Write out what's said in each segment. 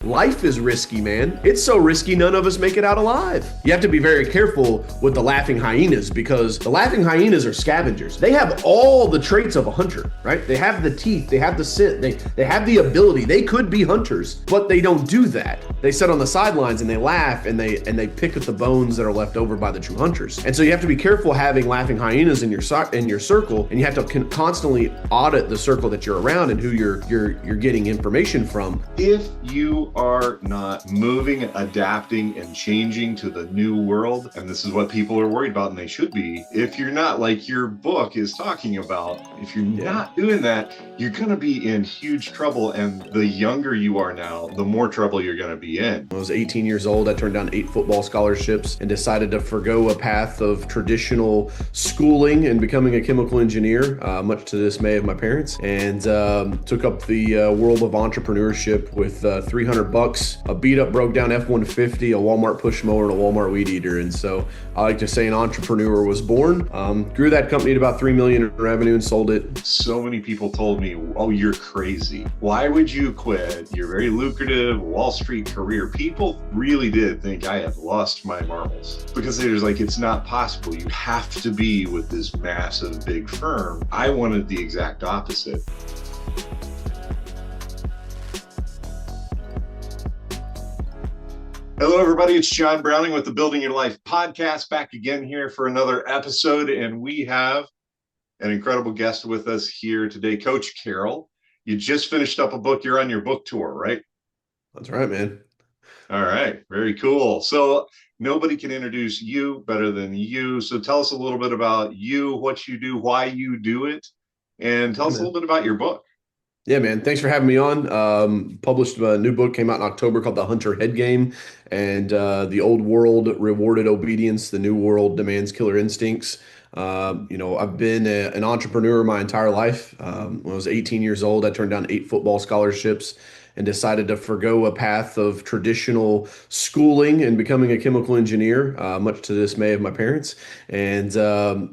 Life is risky, man. It's so risky, none of us make it out alive. You have to be very careful with the laughing hyenas because the laughing hyenas are scavengers. They have all the traits of a hunter, right? They have the teeth, they have the scent, they have the ability. They could be hunters, but they don't do that. They sit on the sidelines and they laugh and they pick at the bones that are left over by the true hunters. And so you have to be careful having laughing hyenas in your circle, and you have to constantly audit the circle that you're around and who you're getting information from. If you are not moving, adapting, and changing to the new world, and this is what people are worried about, and they should be, if you're not, like your book is talking about, if you're not doing that, you're going to be in huge trouble. And the younger you are now, the more trouble you're going to be in. When I was 18 years old, I turned down 8 football scholarships and decided to forgo a path of traditional schooling and becoming a chemical engineer, much to the dismay of my parents, and took up the world of entrepreneurship with $300, a beat up broke down F-150, a Walmart push mower, and a Walmart weed eater. And so I like to say an entrepreneur was born. Grew that company to about $3 million in revenue and sold it. So many people told me, oh, you're crazy. Why would you quit your very lucrative Wall Street career? People really did think I had lost my marbles because they was like, it's not possible. You have to be with this massive big firm. I wanted the exact opposite. Hello, everybody. It's John Browning with the Building Your Life podcast, back again here for another episode. And we have an incredible guest with us here today, Coach Carroll. You just finished up a book. You're on your book tour, right? That's right, man. All right. Very cool. So nobody can introduce you better than you. So tell us a little bit about you, what you do, why you do it, and tell us a little bit about your book. Yeah, man. Thanks for having me on. Published a new book, came out in October, called The Hunter Head Game. And the old world rewarded obedience. The new world demands killer instincts. I've been an entrepreneur my entire life. When I was 18 years old, I turned down 8 football scholarships and decided to forgo a path of traditional schooling and becoming a chemical engineer, much to the dismay of my parents, and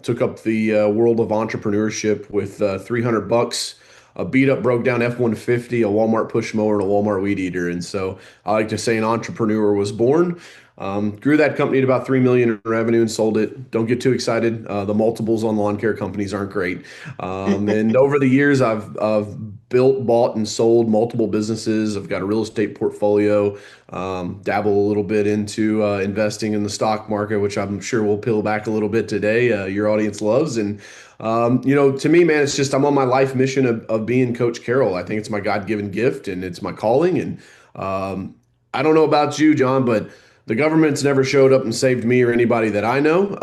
took up the world of entrepreneurship with $300, a beat up broke down F-150, a Walmart push mower, and a Walmart weed eater. And so I like to say an entrepreneur was born. Grew that company to about $3 million in revenue and sold it. Don't get too excited. The multiples on lawn care companies aren't great. And over the years, I've built, bought, and sold multiple businesses. I've got a real estate portfolio, dabble a little bit into investing in the stock market, which I'm sure we'll peel back a little bit today. Your audience loves. And to me, man, it's just I'm on my life mission of being Coach Carroll. I think it's my God-given gift and it's my calling. And I don't know about you, John, but the government's never showed up and saved me or anybody that I know.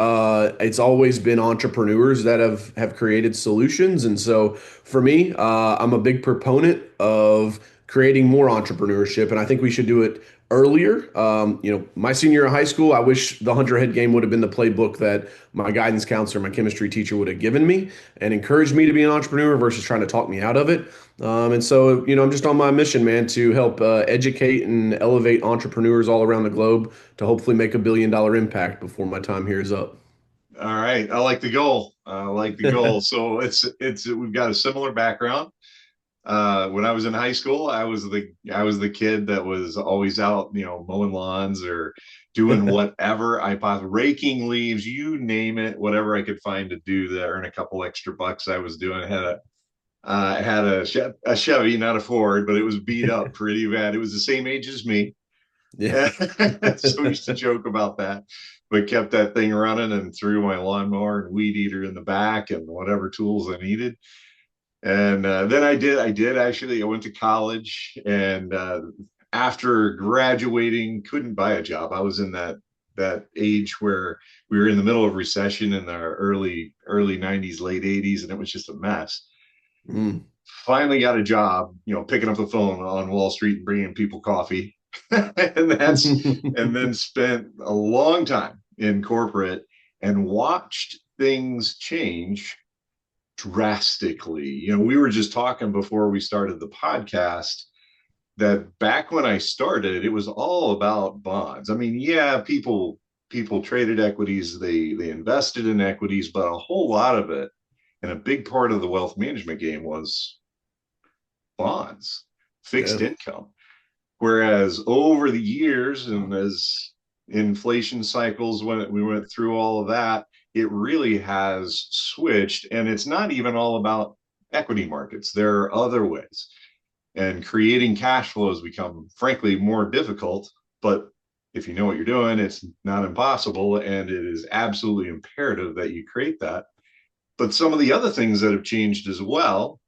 It's always been entrepreneurs that have created solutions. And so for me, I'm a big proponent of creating more entrepreneurship, and I think we should do it earlier. My senior year of high school, I wish the Hunter Head Game would have been the playbook that my guidance counselor, my chemistry teacher would have given me and encouraged me to be an entrepreneur versus trying to talk me out of it. And so, I'm just on my mission, man, to help educate and elevate entrepreneurs all around the globe to hopefully make $1 billion impact before my time here is up. All right. I like the goal. So we've got a similar background. When I was in high school, I was the kid that was always out, mowing lawns or doing whatever raking leaves, you name it, whatever I could find to do to earn a couple extra bucks. I was doing. I had a Chevy, not a Ford, but it was beat up pretty bad. It was the same age as me. Yeah. So we used to joke about that, but kept that thing running and threw my lawnmower and weed eater in the back and whatever tools I needed. And then I went to college, and after graduating, couldn't buy a job. I was in that age where we were in the middle of recession in the early 90s, late 80s, and it was just a mess. Finally got a job, picking up the phone on Wall Street and bringing people coffee. and then spent a long time in corporate and watched things change drastically. We were just talking before we started the podcast that back when I started, it was all about bonds. I mean, yeah, people traded equities, they invested in equities, but a whole lot of it, and a big part of the wealth management game was bonds, fixed income. Whereas over the years, and as inflation cycles, when we went through all of that, it really has switched. And it's not even all about equity markets. There are other ways. And creating cash flows become, frankly, more difficult. But if you know what you're doing, it's not impossible. And it is absolutely imperative that you create that. But some of the other things that have changed as well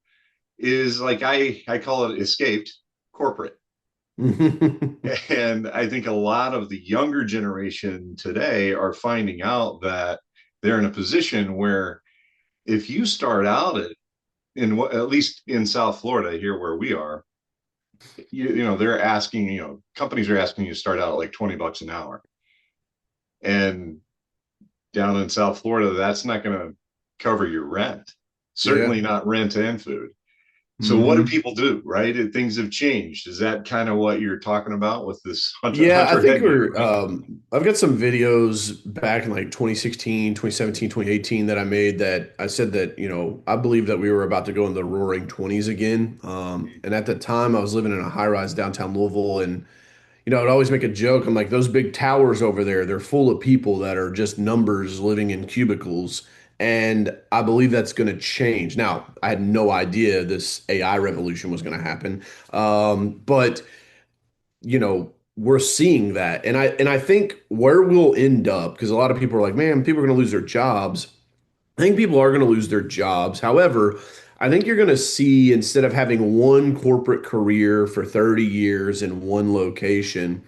is like I call it escaped corporate. And I think a lot of the younger generation today are finding out that they're in a position where if you start out at least in South Florida, here where we are, they're asking, companies are asking you to start out at like $20 an hour. And down in South Florida, that's not going to cover your rent, Yeah. certainly not rent and food. So what do Hmm. people do, right? Things have changed. Is that kind of what you're talking about with this Yeah, I hunter think head game, we're right? I've got some videos back in like 2016, 2017, 2018 that I made that I said that, I believe that we were about to go in the roaring 20s again. And at the time I was living in a high rise downtown Louisville, and I'd always make a joke. I'm like, those big towers over there, they're full of people that are just numbers living in cubicles. And I believe that's going to change. Now, I had no idea this AI revolution was going to happen. But we're seeing that. And I think where we'll end up, because a lot of people are like, man, people are going to lose their jobs. I think people are going to lose their jobs. However, I think you're going to see, instead of having one corporate career for 30 years in one location,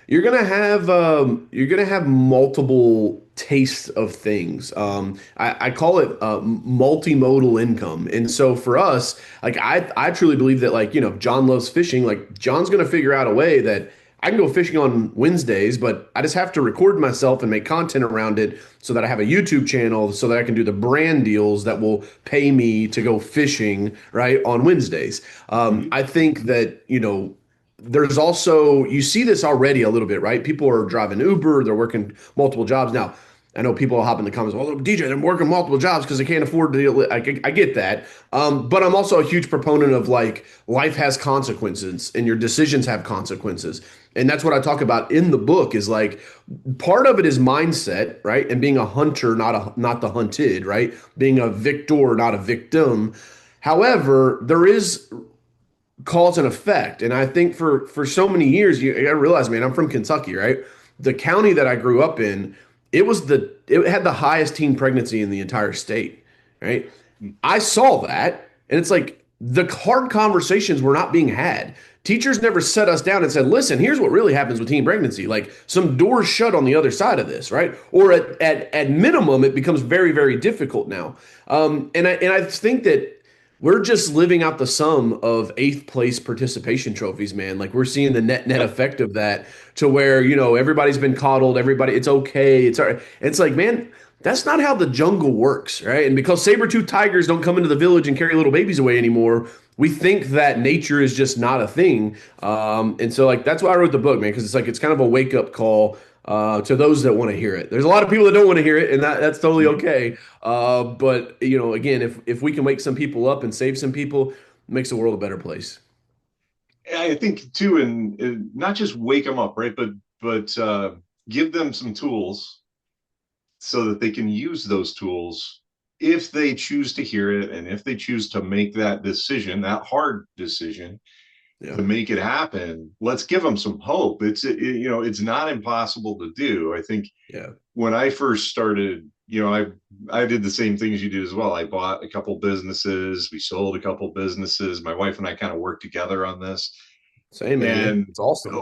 you're gonna have multiple tastes of things. I call it multimodal income. And so for us, like I truly believe that, like, John loves fishing. Like, John's gonna figure out a way that I can go fishing on Wednesdays, but I just have to record myself and make content around it so that I have a YouTube channel so that I can do the brand deals that will pay me to go fishing, right, on Wednesdays. Mm-hmm. I think that, there's also, you see this already a little bit, right? People are driving Uber, they're working multiple jobs. Now, I know people will hop in the comments, well, DJ, they're working multiple jobs because they can't afford to deal. I get that. But I'm also a huge proponent of, like, life has consequences and your decisions have consequences. And that's what I talk about in the book, is like, part of it is mindset, right? And being a hunter, not the hunted, right? Being a victor, not a victim. However, there is cause and effect. And I think for so many years, I realize, man, I'm from Kentucky, right? The county that I grew up in, it had the highest teen pregnancy in the entire state, right? I saw that, and it's like the hard conversations were not being had. Teachers never set us down and said, listen, here's what really happens with teen pregnancy. Like, some doors shut on the other side of this, right? Or at minimum, it becomes very, very difficult now. And I think that we're just living out the sum of eighth place participation trophies, man. Like, we're seeing the net Yep. effect of that, to where, everybody's been coddled, everybody, it's okay. It's all right. It's like, man, that's not how the jungle works, right? And because saber-toothed tigers don't come into the village and carry little babies away anymore, we think that nature is just not a thing. And so, like, that's why I wrote the book, man, because it's like, it's kind of a wake-up call to those that want to hear it. There's a lot of people that don't want to hear it, and that's totally Mm-hmm. okay. But again, if we can wake some people up and save some people, it makes the world a better place. I think too, and not just wake them up, right? But give them some tools so that they can use those tools if they choose to hear it, and if they choose to make that decision, that hard decision, Yeah, to make it happen. Let's give them some hope. It's not impossible to do. I think yeah, when I first started, I did the same things you did as well. I bought a couple businesses, we sold a couple businesses. My wife and I kind of worked together on this. same, man. And It's awesome.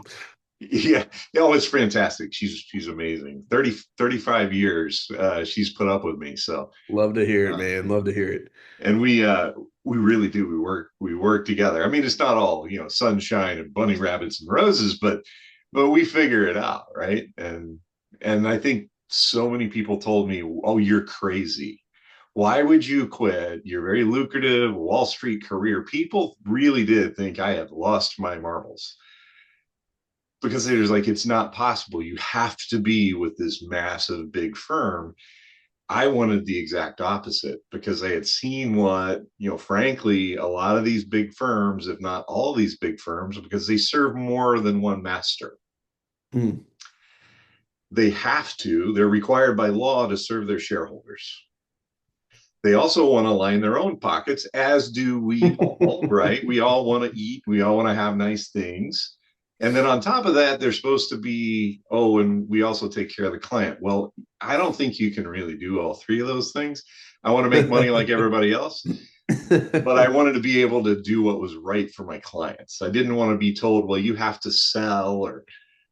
yeah, no, it's fantastic. She's amazing. 35 years she's put up with me. So Love to hear it, uh, man. Love to hear it. and we really do. We work together. I mean, it's not all, sunshine and bunny rabbits and roses, but we figure it out, right? And I think so many people told me, "Oh, you're crazy. Why would you quit your very lucrative Wall Street career?" People really did think I had lost my marbles, because it was like, it's not possible. You have to be with this massive big firm. I wanted the exact opposite because I had seen what, frankly, a lot of these big firms, if not all these big firms, because they serve more than one master. Mm. They have to, they're required by law to serve their shareholders. They also want to line their own pockets, as do we all, right? We all want to eat, we all want to have nice things. And then on top of that, they're supposed to be, oh, and we also take care of the client. Well, I don't think you can really do all three of those things. I want to make money like everybody else, but I wanted to be able to do what was right for my clients. I didn't want to be told, well, you have to sell or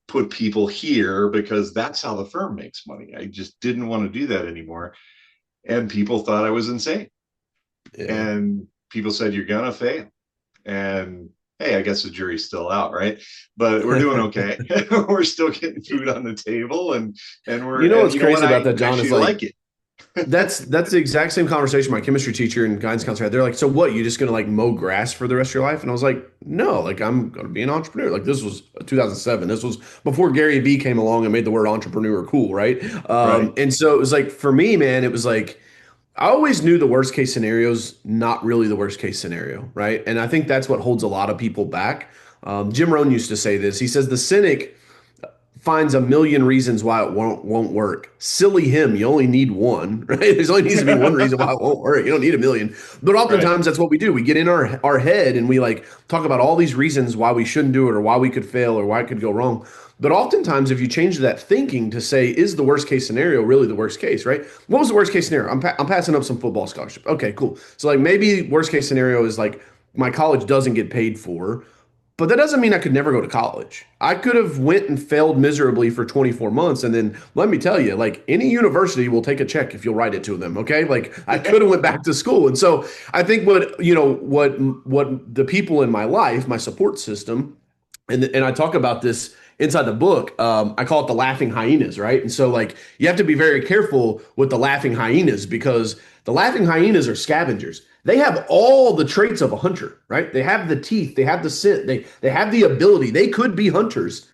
put people here because that's how the firm makes money. I just didn't want to do that anymore. And people thought I was insane. Yeah. And people said, you're going to fail. And hey, I guess the jury's still out, right? But we're doing okay. We're still getting food on the table, You know and what's you know what? crazy about I that, John, is actually like like it. that's the exact same conversation my chemistry teacher and guidance counselor had. They're like, "So what? You just gonna like mow grass for the rest of your life?" And I was like, "No, like I'm gonna be an entrepreneur." Like this was 2007. This was before Gary Vee came along and made the word entrepreneur cool, right? Right. And so it was like for me, man, it was like I always knew the worst case scenarios, not really the worst case scenario, right? And I think that's what holds a lot of people back. Jim Rohn used to say this. He says the cynic finds a million reasons why it won't work. Silly him, you only need one, right? There's only needs to be one reason why it won't work. You don't need a million. But Right. oftentimes that's what we do. We get in our head and we like talk about all these reasons why we shouldn't do it or why we could fail or why it could go wrong. But oftentimes, if you change that thinking to say, is the worst case scenario really the worst case, right? What was the worst case scenario? I'm passing up some football scholarship. Okay, cool. So, like, maybe worst case scenario is like my college doesn't get paid for, but that doesn't mean I could never go to college. I could have went and failed miserably for 24 months and then let me tell you, like any university will take a check if you'll write it to them, okay? Like I could have went back to school. And so I think what the people in my life, my support system, and I talk about this inside the book. I call it the laughing hyenas, right? And so like you have to be very careful with the laughing hyenas because the laughing hyenas are scavengers. They have all the traits of a hunter, right? They have the teeth, they have the scent, they have the ability. They could be hunters,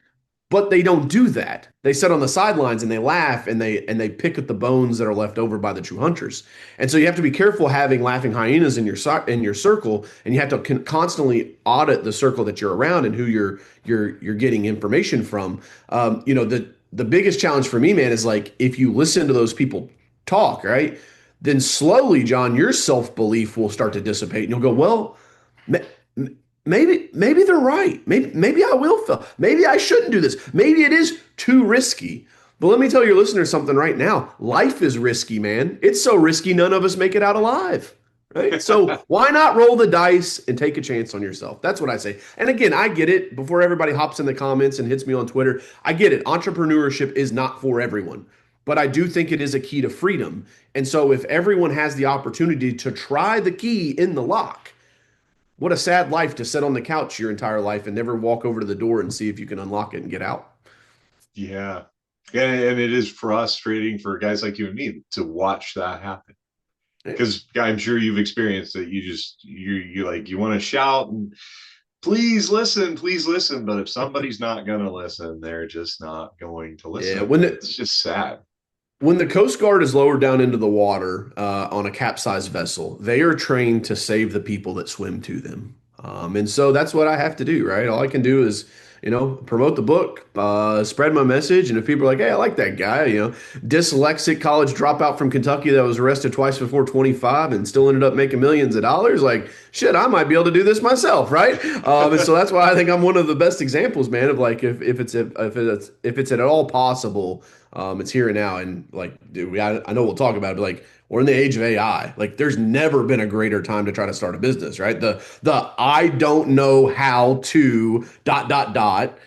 but they don't do that. They sit on the sidelines and they laugh and they pick at the bones that are left over by the true hunters. And so you have to be careful having laughing hyenas in your circle, and you have to constantly audit the circle that you're around and who you're getting information from. The biggest challenge for me, man, is like if you listen to those people talk, right? Then slowly, John, your self belief will start to dissipate, and you'll go, well, maybe they're right. Maybe I will fail. Maybe I shouldn't do this. Maybe it is too risky. But let me tell your listeners something right now. Life is risky, man. It's so risky none of us make it out alive. Right? So why not roll the dice and take a chance on yourself? That's what I say. And again, I get it. Before everybody hops in the comments and hits me on Twitter, I get it. Entrepreneurship is not for everyone. But I do think it is a key to freedom. And so if everyone has the opportunity to try the key in the lock, what a sad life to sit on the couch your entire life and never walk over to the door and see if you can unlock it and get out. Yeah. And it is frustrating for guys like you and me to watch that happen. Yeah. Because I'm sure you've experienced it. You like you want to shout and please listen. But if somebody's not going to listen, they're just not going to Yeah, listen. It's just sad. when the Coast Guard is lowered down into the water on a capsized vessel, they are trained to save the people that swim to them. And so that's what I have to do, right? All I can do is, promote the book, spread my message. And if people are like, hey, I like that guy, dyslexic college dropout from Kentucky that was arrested twice before 25 and still ended up making millions of dollars, like, shit, I might be able to do this myself, right? And so that's why I think I'm one of the best examples, man, of like, if it's at all possible, it's here and now. And like, dude, I know we'll talk about it, but like, we're in the age of AI. Like, there's never been a greater time to try to start a business, right? The I don't know how to dot.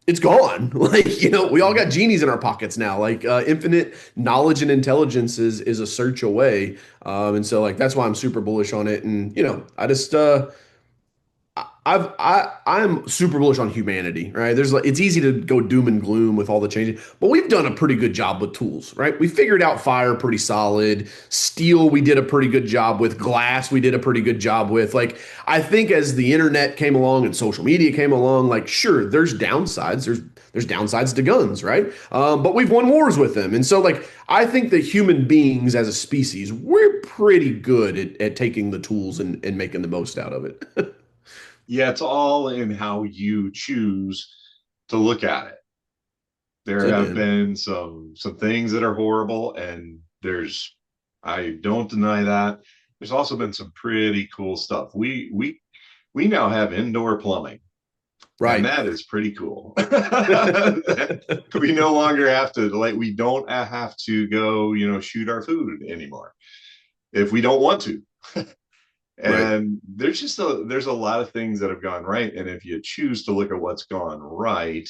It's gone. Like, we all got genies in our pockets now. Like, infinite knowledge and intelligence is a search away. And so like that's why I'm super bullish on it. And I just I'm super bullish on humanity, right? There's like it's easy to go doom and gloom with all the changes, but we've done a pretty good job with tools, right? We figured out fire pretty solid. Steel we did a pretty good job with. Glass we did a pretty good job with. Like I think as the internet came along and social media came along, like sure, there's downsides. There's downsides to guns, right? But we've won wars with them, and so like I think that human beings as a species, we're pretty good at taking the tools and making the most out of it. Yeah, it's all in how you choose to look at it. That's There it, have man. been some things that are horrible, and I don't deny that. There's also been some pretty cool stuff. We now have indoor plumbing, and Right. that is pretty cool. We no longer have to like we don't have to go, shoot our food anymore if we don't want to. Right. And there's a lot of things that have gone right, and if you choose to look at what's gone right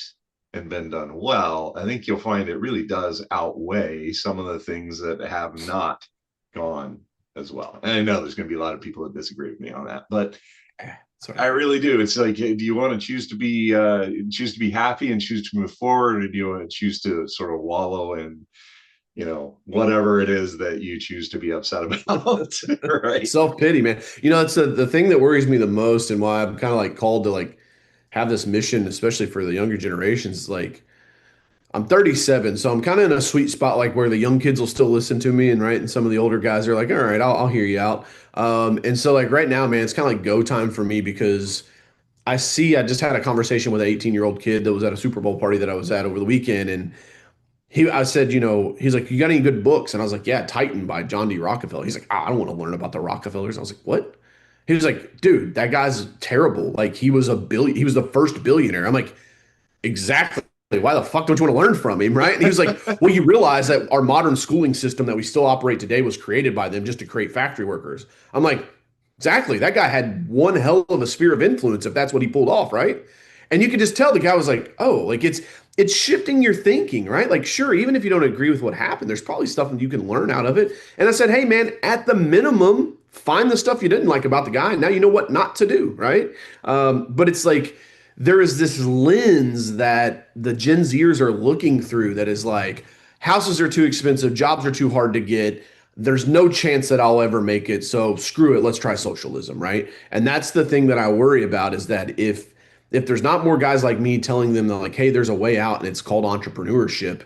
and been done well, I think you'll find it really does outweigh some of the things that have not gone as well. And I know there's going to be a lot of people that disagree with me on that, but That's all I right. really do. It's like, do you want to choose to be happy and choose to move forward, or do you want to choose to sort of wallow in whatever it is that you choose to be upset about? Right. Self-pity, man. It's the thing that worries me the most and why I'm kind of like called to like have this mission, especially for the younger generations. Like I'm 37, so I'm kind of in a sweet spot, like where the young kids will still listen to me, and right, and some of the older guys are like, all right, I'll hear you out. And so like right now, man, it's kind of like go time for me because I just had a conversation with an 18-year-old kid that was at a Super Bowl party that I was at over the weekend, and I said, he's like, you got any good books? And I was like, yeah, Titan by John D. Rockefeller. He's like, I don't want to learn about the Rockefellers. I was like, what? He was like, dude, that guy's terrible. Like he was the first billionaire. I'm like, exactly. Why the fuck don't you want to learn from him? Right. And he was like, well, you realize that our modern schooling system that we still operate today was created by them just to create factory workers. I'm like, exactly. That guy had one hell of a sphere of influence if that's what he pulled off. Right. And you could just tell the guy was like, oh, like it's shifting your thinking, right? Like, sure, even if you don't agree with what happened, there's probably stuff that you can learn out of it. And I said, hey, man, at the minimum, find the stuff you didn't like about the guy. Now you know what not to do, right? But it's like there is this lens that the Gen Zers are looking through that is like, houses are too expensive, jobs are too hard to get. There's no chance that I'll ever make it. So screw it. Let's try socialism, right? And that's the thing that I worry about is that if there's not more guys like me telling them that like, hey, there's a way out and it's called entrepreneurship,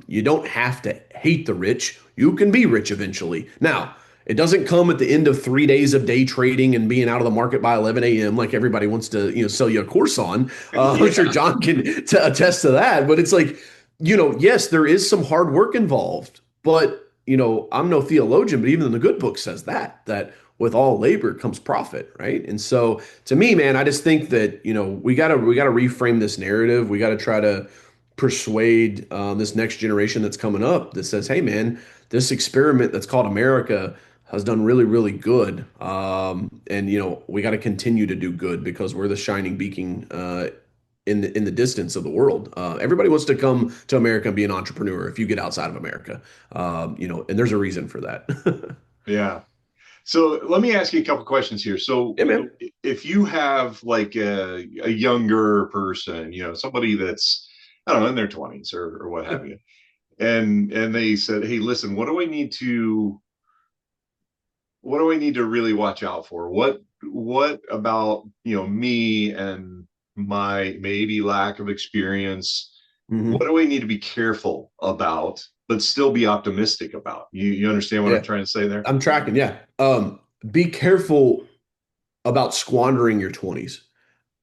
you don't have to hate the rich. You can be rich eventually. Now, it doesn't come at the end of 3 days of day trading and being out of the market by 11 a.m. like everybody wants to, sell you a course on. I'm sure Yeah. John can attest to that. But it's like, yes, there is some hard work involved. But, I'm no theologian, but even the good book says that with all labor comes profit, right? And so to me, man, I just think that, we gotta reframe this narrative. We gotta try to persuade this next generation that's coming up that says, hey, man, this experiment that's called America has done really, really good. And we got to continue to do good because we're the shining beacon in the distance of the world. Everybody wants to come to America and be an entrepreneur if you get outside of America. And there's a reason for that. Yeah. So let me ask you a couple questions here. So Yeah, man. if you have like a younger person, somebody that's, I don't know, in their 20s or what Yeah. have you, and they said, hey, listen, what do I need to really watch out for? What about, me and my maybe lack of experience? What Hmm. do I need to be careful about, but still be optimistic about? You understand what I'm Yeah. trying to say there? I'm tracking. Yeah. Be careful about squandering your 20s.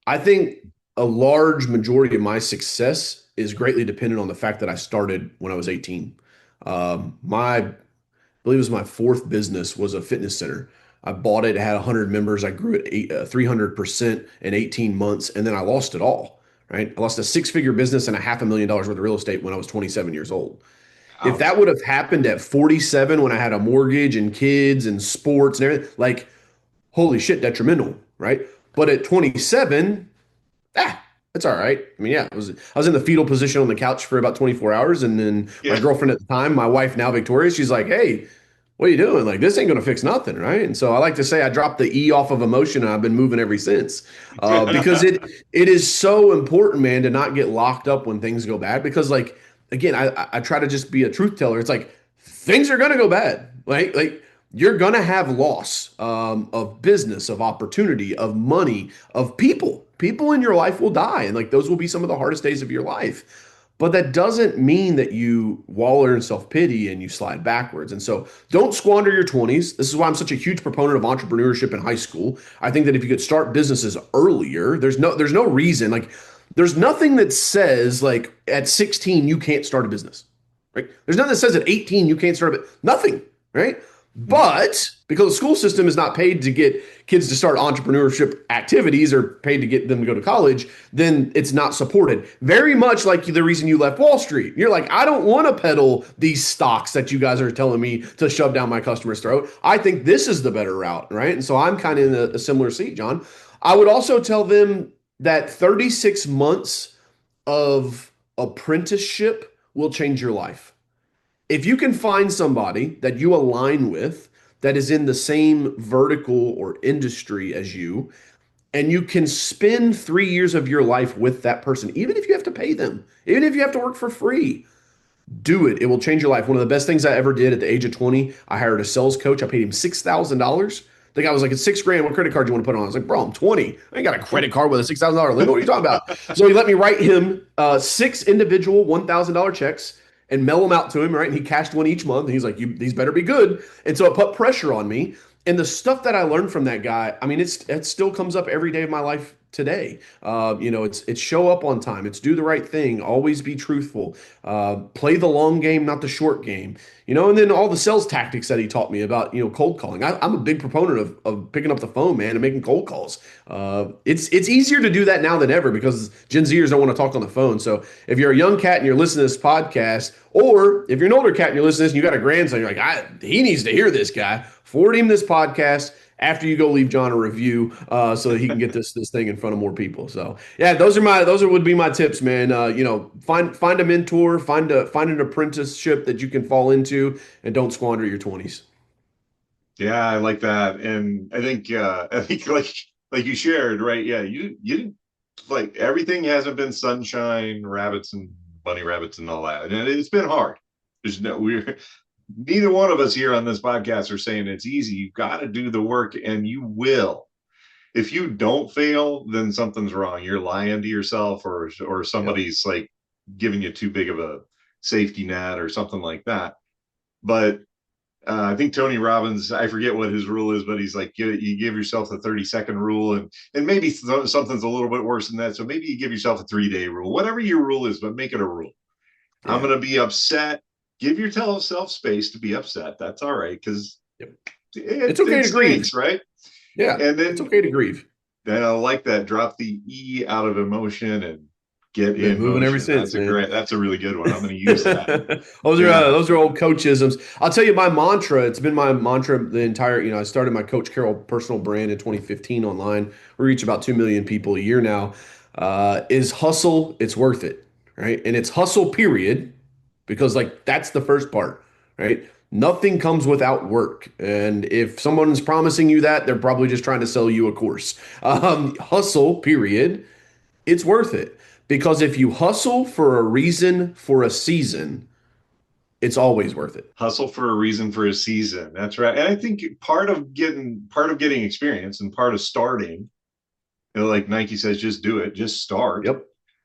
I think a large majority of my success is greatly dependent on the fact that I started when I was 18. My, I believe it was my fourth business was a fitness center. I bought it, it had 100 members. I grew it 300% in 18 months, and then I lost it all, right? I lost a six-figure business and a $500,000 worth of real estate when I was 27 years old. If Ouch. that would have happened at 47 when I had a mortgage and kids and sports and everything, like, holy shit, detrimental, right? But at 27, ah, that's all right. I mean, yeah, I was in the fetal position on the couch for about 24 hours, and then my Yeah. girlfriend at the time, my wife now Victoria, she's like, "Hey, what are you doing? Like, this ain't going to fix nothing, right? And so I like to say I dropped the E off of emotion and I've been moving ever since. Because it is so important, man, to not get locked up when things go bad. Because, like, again, I try to just be a truth teller. It's like things are going to go bad. Like you're going to have loss of business, of opportunity, of money, of people. People in your life will die. And like those will be some of the hardest days of your life. But that doesn't mean that you wallow in self-pity and you slide backwards. And so don't squander your 20s. This is why I'm such a huge proponent of entrepreneurship in high school. I think that if you could start businesses earlier, there's no reason. Like there's nothing that says like at 16 you can't start a business. Right? There's nothing that says at 18 you can't start a nothing, right? But because the school system is not paid to get kids to start entrepreneurship activities or paid to get them to go to college, then it's not supported. Very much like the reason you left Wall Street. You're like, I don't want to peddle these stocks that you guys are telling me to shove down my customer's throat. I think this is the better route, right? And so I'm kind of in a similar seat, John. I would also tell them that 36 months of apprenticeship will change your life. If you can find somebody that you align with that is in the same vertical or industry as you, and you can spend 3 years of your life with that person, even if you have to pay them, even if you have to work for free, do it. It will change your life. One of the best things I ever did at the age of 20, I hired a sales coach. I paid him $6,000. The guy was like, it's 6 grand. What credit card do you want to put on? I was like, bro, I'm 20. I ain't got a credit card with a $6,000 limit. What are you talking about? So he let me write him six individual $1,000 checks and mail them out to him, right? And he cashed one each month. And he's like, these better be good. And so it put pressure on me. And the stuff that I learned from that guy, I mean, it still comes up every day of my life today. It's show up on time. It's do the right thing. Always be truthful. Play the long game, not the short game. And then all the sales tactics that he taught me about, cold calling. I'm a big proponent of picking up the phone, man, and making cold calls. It's easier to do that now than ever because Gen Zers don't want to talk on the phone. So if you're a young cat and you're listening to this podcast, or if you're an older cat and you're listening to this and you got a grandson, you're like, he needs to hear this guy. Forward him this podcast after you go leave John a review so that he can get this thing in front of more people. So yeah, would be my tips, man. Find a mentor, find an apprenticeship that you can fall into, and don't squander your 20s. Yeah, I like that. And I think like you shared, right? Yeah, you didn't like everything hasn't been sunshine, rabbits and bunny rabbits and all that. And it's been hard. We're neither one of us here on this podcast are saying it's easy. You've got to do the work and you will. If you don't fail, then something's wrong. You're lying to yourself or Yep. somebody's like giving you too big of a safety net or something like that. But I think Tony Robbins, I forget what his rule is, but he's like, you give yourself a 30-second rule and maybe something's a little bit worse than that. So maybe you give yourself a 3-day rule, whatever your rule is, but make it a rule. I'm Yeah. going to be upset. Give yourself space to be upset. That's all right. Cause Yep. it, It's okay it to grieve. stinks, right? Yeah. And It's okay to grieve. then I like that. Drop the E out of emotion and get Been in moving ever motion. since, man. That's a really good one. I'm going to use that. those are uh, Yeah. those are old coachisms. I'll tell you my mantra. It's been my mantra the entire. I started my Coach Carroll personal brand in 2015 online. We reach about 2 million people a year now. Is hustle? It's worth it, right? And it's hustle, period, because like that's the first part, right? Nothing comes without work, and if someone's promising you that, they're probably just trying to sell you a course. Hustle, period, it's worth it because if you hustle for a reason for a season, it's always worth it. Hustle for a reason for a season. That's right. And I think part of getting experience and part of starting, like Nike says, just do it, just start. Yep.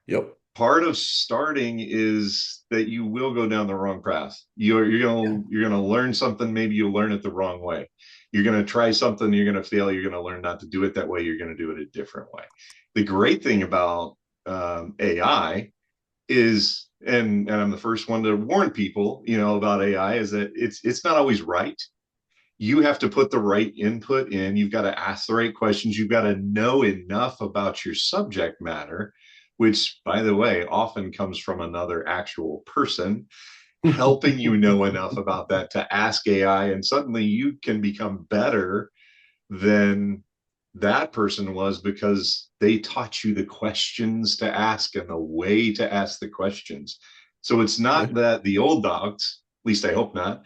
Yep. Part of starting is that you will go down the wrong path. Yeah. You're gonna learn something. Maybe you learn it the wrong way. You're gonna try something. You're gonna fail. You're gonna learn not to do it that way. You're gonna do it a different way. The great thing about AI is, and I'm the first one to warn people, about AI, is that it's not always right. You have to put the right input in. You've got to ask the right questions. You've got to know enough about your subject matter, which, by the way, often comes from another actual person helping you know enough about that to ask AI. And suddenly you can become better than that person was because they taught you the questions to ask and the way to ask the questions. So it's Yeah. not that the old dogs, at least I hope not,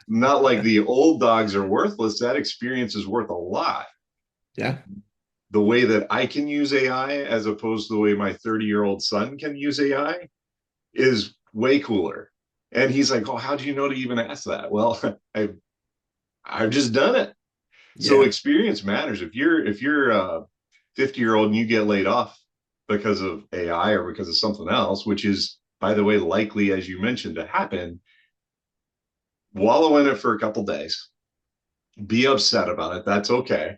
not like the old dogs are worthless. That experience is worth a lot. Yeah. The way that I can use AI as opposed to the way my 30-year-old son can use AI is way cooler. And he's like, "Oh, how do you know to even ask that?" Well, I've just done it. So Yeah. experience matters. If you're a 50-year-old and you get laid off because of AI or because of something else, which is, by the way, likely, as you mentioned, to happen, wallow in it for a couple days, be upset about it. That's okay.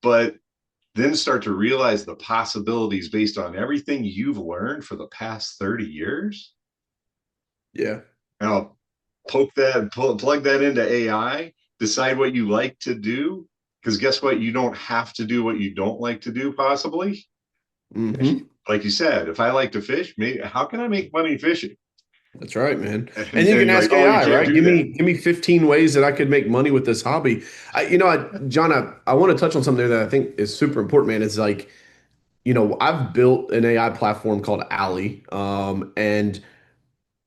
But then start to realize the possibilities based on everything you've learned for the past 30 years. Yeah. Now, plug that into AI, decide what you like to do. Because guess what? You don't have to do what you don't like to do, possibly. Hmm. Like you said, if I like to fish, maybe how can I make money fishing? That's right, man. And you And can you're ask like, oh, you AI, can't right? do that. Give me 15 ways that I could make money with this hobby. John, I want to touch on something there that I think is super important, man. It's like, I've built an AI platform called Alley. And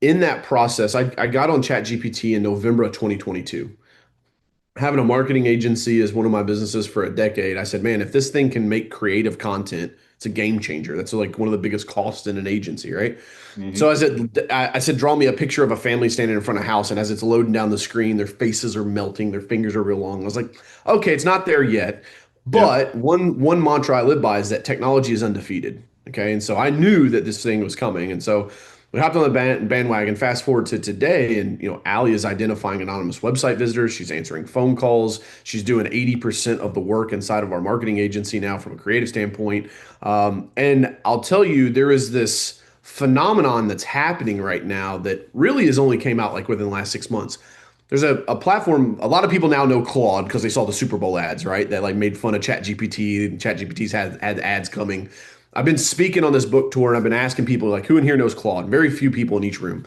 in that process, I got on ChatGPT in November of 2022. Having a marketing agency is one of my businesses for a decade. I said, man, if this thing can make creative content, it's a game changer. That's like one of the biggest costs in an agency, right? So Mm-hmm. I said, draw me a picture of a family standing in front of a house, and as it's loading down the screen, their faces are melting, their fingers are real long. I was like, okay, it's not there yet, Yep. but one mantra I live by is that technology is undefeated. Okay, and so I knew that this thing was coming, and so we hopped on the bandwagon. Fast forward to today, and Allie is identifying anonymous website visitors. She's answering phone calls. She's doing 80% of the work inside of our marketing agency now from a creative standpoint. And I'll tell you, there is this phenomenon that's happening right now that really has only came out like within the last 6 months. There's a platform, a lot of people now know Claude because they saw the Super Bowl ads, right? That like made fun of ChatGPT, and ChatGPT's had ads coming. I've been speaking on this book tour and I've been asking people like who in here knows Claude? Very few people in each room.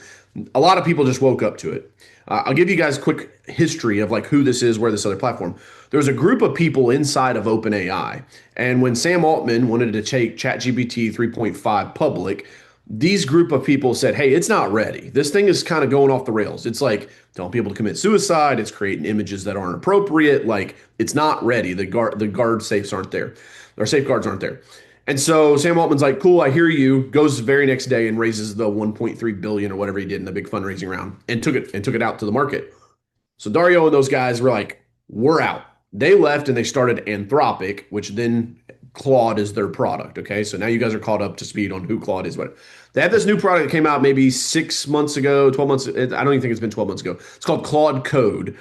A lot of people just woke up to it. I'll give you guys a quick history of like who this is, where this other platform. There's a group of people inside of OpenAI, and when Sam Altman wanted to take ChatGPT 3.5 public, these group of people said, "Hey, it's not ready. This thing is kind of going off the rails. It's like telling people to commit suicide. It's creating images that aren't appropriate. Like it's not ready. The guard safes aren't there, or safeguards aren't there." And so Sam Altman's like, "Cool, I hear you." Goes the very next day and raises the 1.3 billion or whatever he did in the big fundraising round and took it out to the market. So Dario and those guys were like, "We're out." They left and they started Anthropic, which then Claude is their product. Okay, so now you guys are caught up to speed on who Claude is. But they have this new product that came out maybe 6 months ago, 12 months. I don't even think it's been 12 months ago. It's called Claude Code.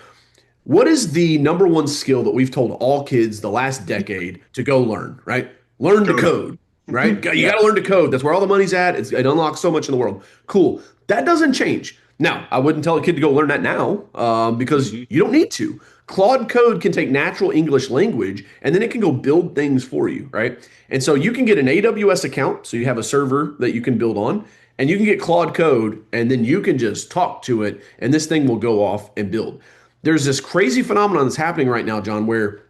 What is the number one skill that we've told all kids the last decade to go learn, right? Learn to Coding. code, right? You got Yeah. to learn to code. That's where all the money's at. It unlocks so much in the world. Cool. That doesn't change. Now, I wouldn't tell a kid to go learn that now because Mm-hmm. you don't need to. Claude Code can take natural English language and then it can go build things for you, right? And so you can get an AWS account, so you have a server that you can build on, and you can get Claude Code, and then you can just talk to it, and this thing will go off and build. There's this crazy phenomenon that's happening right now, John, where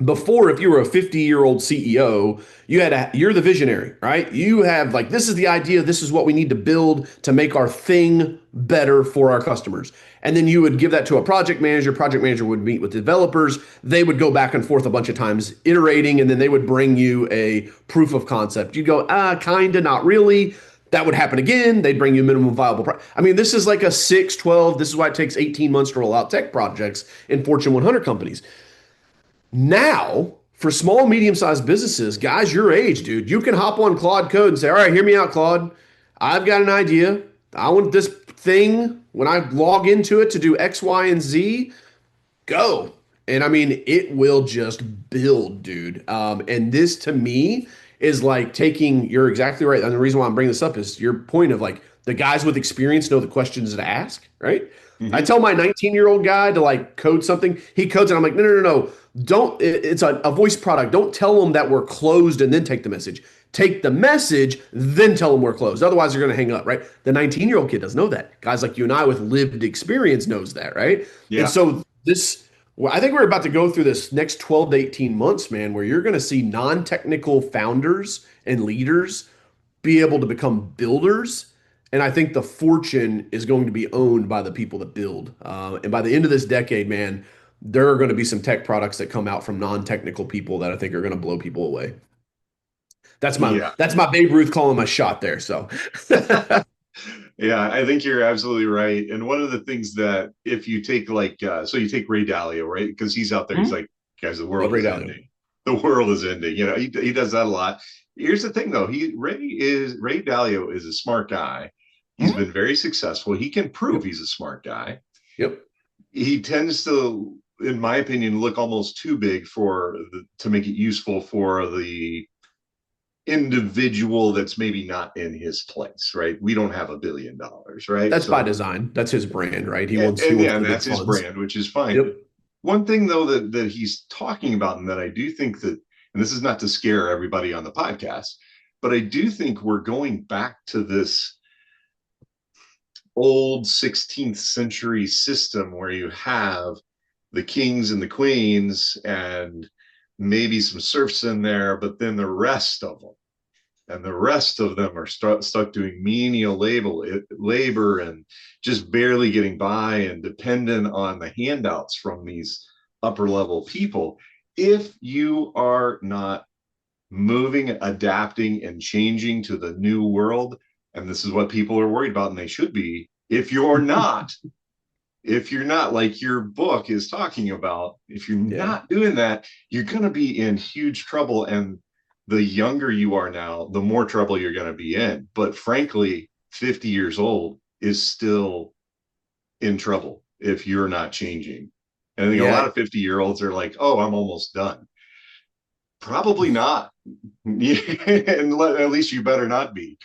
before, if you were a 50-year-old CEO, you're the visionary, right? You have like, this is the idea, this is what we need to build to make our thing better for our customers. And then you would give that to a project manager would meet with developers, they would go back and forth a bunch of times iterating, and then they would bring you a proof of concept. You'd go, kinda, not really. That would happen again. They'd bring you minimum viable price. I mean, this is like a 6, 12. This is why it takes 18 months to roll out tech projects in Fortune 100 companies. Now, for small, medium sized businesses, guys your age, dude, you can hop on Claude Code and say, all right, hear me out, Claude. I've got an idea. I want this thing when I log into it to do X, Y, and Z. Go. And I mean, it will just build, dude. And this to me is like taking, you're exactly right. And the reason why I'm bringing this up is your point of like the guys with experience know the questions to ask, right? I Mm-hmm. tell my 19-year-old guy to like code something. He codes it. I'm like, no, no, no, no. Don't, it's a voice product. Don't tell them that we're closed and then take the message. Take the message, then tell them we're closed. Otherwise, they're going to hang up, right? The 19-year-old kid doesn't know that. Guys like you and I with lived experience knows that, right? And Yeah. so well, I think we're about to go through this next 12 to 18 months, man, where you're going to see non-technical founders and leaders be able to become builders And I think the fortune is going to be owned by the people that build. And by the end of this decade, man, there are going to be some tech products that come out from non-technical people that I think are going to blow people away. Yeah. That's my Babe Ruth calling my shot there. So Yeah, I think you're absolutely right. And one of the things that if you take like so you take Ray Dalio, right? Because he's out there, he's Mhm. like, guys, the Love world Ray is Dalio. ending. The world is ending. You know, he does that a lot. Here's the thing though, Ray Dalio is a smart guy. He's Mhm. been very successful. He can prove Yep. he's a smart guy. Yep. He tends to, in my opinion, look almost too big to make it useful for the individual that's maybe not in his place, right? We don't have $1 billion, right? That's by So, design. That's his brand, right? He and wants yeah, the and big that's his funds. brand, which is fine. Yep. One thing though that he's talking about, and that I do think that, and this is not to scare everybody on the podcast, but I do think we're going back to this old 16th century system where you have the kings and the queens and maybe some serfs in there, but then the rest of them and the rest of them are stuck doing menial labor and just barely getting by and dependent on the handouts from these upper level people. If you are not moving, adapting, and changing to the new world, and this is what people are worried about, and they should be, if you're not like your book is talking about, if you're Yeah. not doing that, you're going to be in huge trouble. And the younger you are now, the more trouble you're going to be in. But frankly, 50 years old is still in trouble if you're not changing. And I think a Yeah. lot of 50-year-olds are like, oh, I'm almost done. Probably not. And at least you better not be,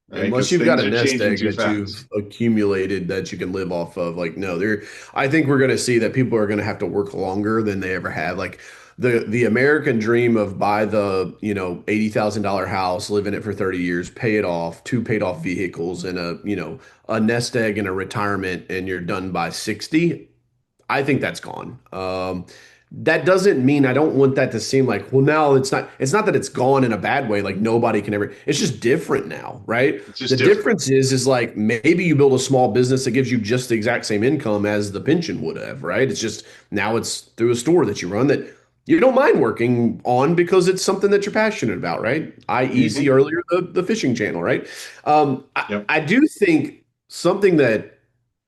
right? Unless Because you've got things a are nest changing egg too that fast. you've accumulated that you can live off of, like no, there. I think we're going to see that people are going to have to work longer than they ever have. Like the American dream of buy the $80,000 house, live in it for 30 years, pay it off, two paid off vehicles, and a nest egg and a retirement, and you're done by 60. I think that's gone. That doesn't mean I don't want that to seem like, well, now it's not that it's gone in a bad way, like nobody can ever, it's just different now, right? It's The just different. difference is like maybe you build a small business that gives you just the exact same income as the pension would have, right? It's just now it's through a store that you run that you don't mind working on because it's something that you're passionate about, right? I.e., see Mm-hmm. earlier the fishing channel, right? Yep. I do think something that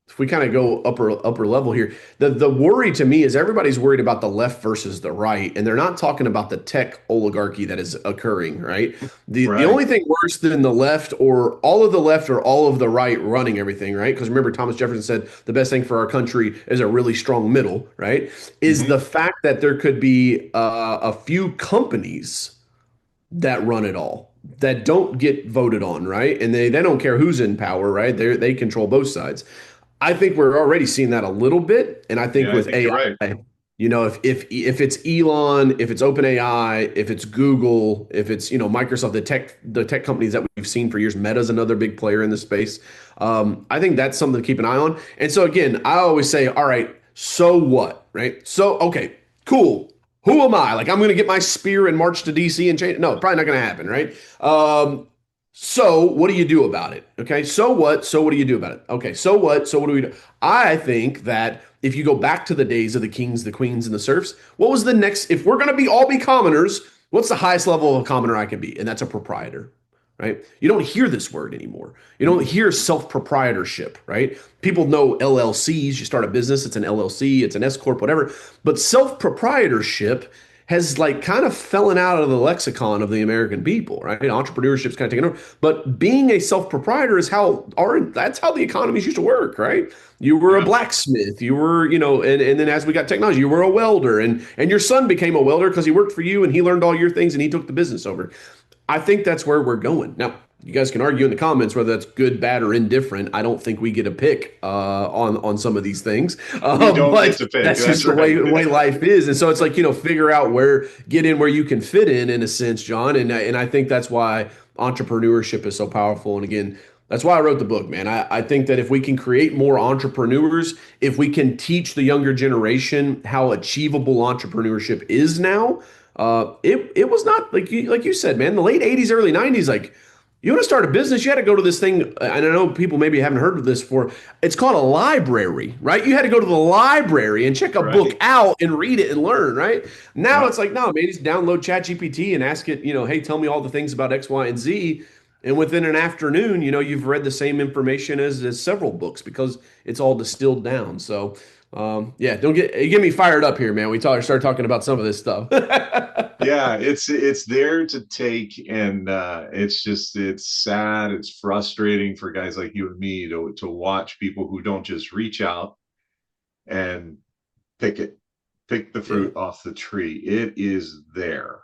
if we kind of go upper level here, the worry to me is everybody's worried about the left versus the right, and they're not talking about the tech oligarchy that is occurring, right? The Right. only thing worse than the left or all of the left or all of the right running everything, right? Because remember, Thomas Jefferson said the best thing for our country is a really strong middle, right? Is Mm-hmm. the fact that there could be a few companies that run it all that don't get voted on, right? And they don't care who's in power, right? They control both sides. I think we're already seeing that a little bit, and I think Yeah, I with think you're right. AI, if it's Elon, if it's OpenAI, if it's Google, if it's Microsoft, the tech companies that we've seen for years, Meta's another big player in the space. I think that's something to keep an eye on. And so again, I always say, all right, so what, right? So okay, cool. Who am I? Like I'm going to get my spear and march to DC and change? No, probably not going to happen, right? So what do you do about it? Okay. So what? So what do you do about it? Okay. So what? So what do we do? I think that if you go back to the days of the kings, the queens, and the serfs, what was the next? If we're going to be all be commoners, what's the highest level of a commoner I can be? And that's a proprietor, right? You don't hear this word anymore. You don't hear self proprietorship, right? People know LLCs. You start a business, it's an LLC, it's an S corp, whatever. But self proprietorship has like kind of fallen out of the lexicon of the American people, right? Entrepreneurship's kind of taken over. But being a self-proprietor is that's how the economies used to work, right? You were a Yeah. blacksmith, you were, and then as we got technology, you were a welder, and your son became a welder because he worked for you and he learned all your things and he took the business over. I think that's where we're going. Now, you guys can argue in the comments whether that's good, bad, or indifferent. I don't think we get a pick on some of these things, We don't get but to pick. that's That's just the right. way life is. And so it's like figure out get in where you can fit in a sense, John. And I think that's why entrepreneurship is so powerful. And again, that's why I wrote the book, man. I think that if we can create more entrepreneurs, if we can teach the younger generation how achievable entrepreneurship is now, it was not like you said, man. The late '80s, early '90s, like You want to start a business, you had to go to this thing, and I know people maybe haven't heard of this before. It's called a library, right? You had to go to the library and check a book Right. out and read it and learn, right? Now Yeah. it's like, no, man, just download ChatGPT and ask it, hey, tell me all the things about X, Y, and Z. And within an afternoon, you've read the same information as several books because it's all distilled down. So, yeah, don't get me fired up here, man. Start talking about some of this stuff. Yeah, it's there to take, and it's sad, it's frustrating for guys like you and me to watch people who don't just reach out and pick it, pick the Yeah. fruit off the tree. It is there.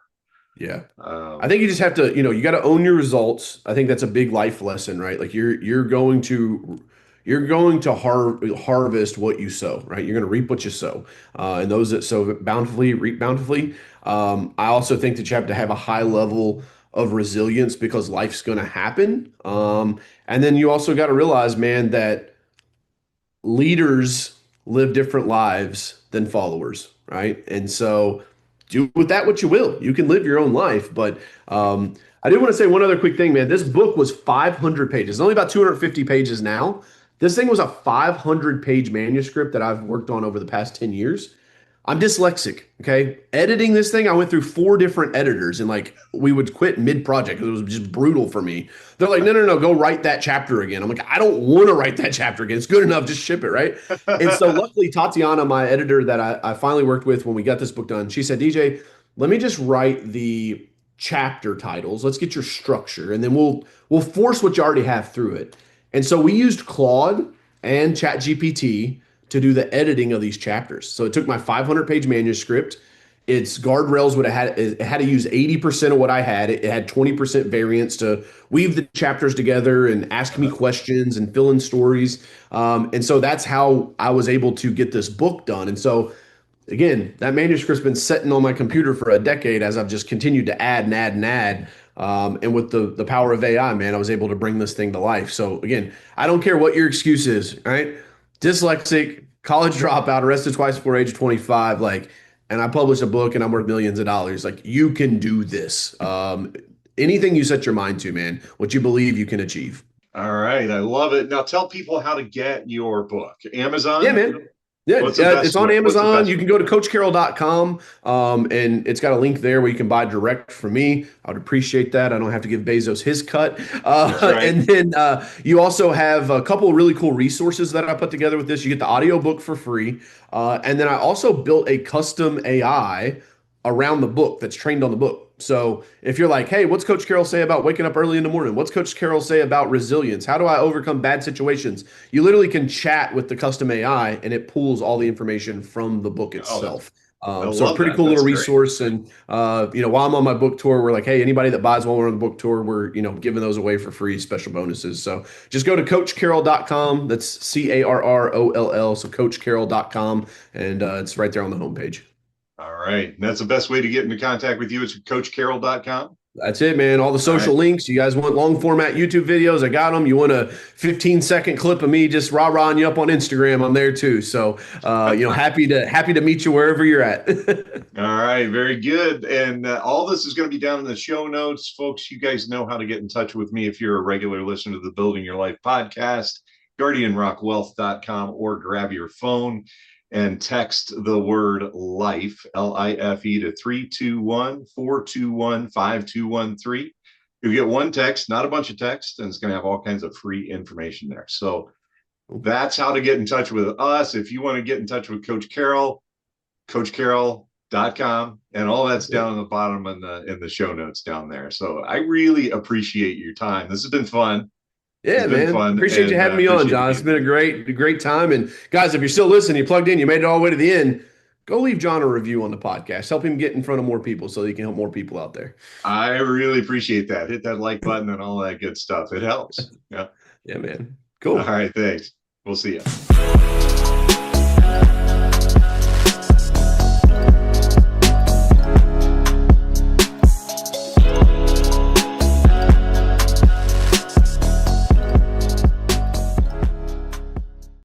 Yeah. I Um, think you just have to, you got to own your results. I think that's a big life lesson, right? Like you're going to harvest what you sow, right? You're going to reap what you sow. And those that sow bountifully reap bountifully. I also think that you have to have a high level of resilience because life's going to happen. And then you also got to realize, man, that leaders live different lives than followers, right? And so do with that what you will. You can live your own life, but I do want to say one other quick thing, man. This book was 500 pages. It's only about 250 pages now. This thing was a 500-page manuscript that I've worked on over the past 10 years. I'm dyslexic. Okay. Editing this thing, I went through four different editors and like we would quit mid-project because it was just brutal for me. They're like, no, no, no, go write that chapter again. I'm like, I don't want to write that chapter again. It's good enough. Just ship it. Right. And so luckily, Tatiana, my editor that I finally worked with when we got this book done, she said, DJ, let me just write the chapter titles. Let's get your structure and then we'll force what you already have through it. And so we used Claude and ChatGPT to do the editing of these chapters. So it took my 500-page manuscript. Its guardrails would have had it had to use 80% of what I had. It had 20% variance to weave the chapters together and ask me questions and fill in stories. And so that's how I was able to get this book done. And so again, that manuscript's been sitting on my computer for a decade as I've just continued to add and add and add. And with the power of AI, man, I was able to bring this thing to life. So again, I don't care what your excuse is, right? Dyslexic, college dropout, arrested twice before age 25, like, and I published a book and I'm worth millions of dollars. Like, you can do this. Anything you set your mind to, man, what you believe you can achieve. all right, I love it. Now tell people how to get your book. Yeah, Amazon? man. Yeah, What's the it's best on way? What's the Amazon. best You way? can go to coachcarroll.com, and it's got a link there where you can buy direct from me. I would appreciate that. I don't have to give Bezos his cut. That's right. And then you also have a couple of really cool resources that I put together with this. You get the audiobook for free. And then I also built a custom AI around the book that's trained on the book. So if you're like, hey, what's Coach Carroll say about waking up early in the morning? What's Coach Carroll say about resilience? How do I overcome bad situations? You literally can chat with the custom AI and it pulls all the information from the book Oh, itself. I So a love pretty that. cool little That's great. resource. And while I'm on my book tour, we're like, hey, anybody that buys while we're on the book tour, we're giving those away for free, special bonuses. So just go to coachcarroll.com. That's CARROLL. So coachcarroll.com, and it's right there on the homepage. All right. And that's the best way to get into contact with you. It's coachcarroll.com. That's it, man. All the All social right. links. You guys want long format YouTube videos? I got them. You want a 15-second clip of me just rah-rahing you up on Instagram? I'm there too. So, happy to meet you wherever you're at. All right, very good. And all this is going to be down in the show notes. Folks, you guys know how to get in touch with me if you're a regular listener to the Building Your Life podcast, guardianrockwealth.com, or grab your phone and text the word life, LIFE, to 321 421 5213. You get one text, not a bunch of text, and it's going to have all kinds of free information there. So that's how to get in touch with us. If you want to get in touch with Coach Carroll, coachcarroll.com, and all that's down in the bottom in the show notes down there. So I really appreciate your time. This has been fun. It's Yeah, been man. fun, Appreciate you and having me on, appreciate you John. It's being been here. a great time. And guys, if you're still listening, you plugged in, you made it all the way to the end. Go leave John a review on the podcast. Help him get in front of more people so he can help more people out there. I really appreciate that. Hit that like button and all that good stuff. It helps. Yeah. Yeah, man. All Cool. right. Thanks. We'll see you.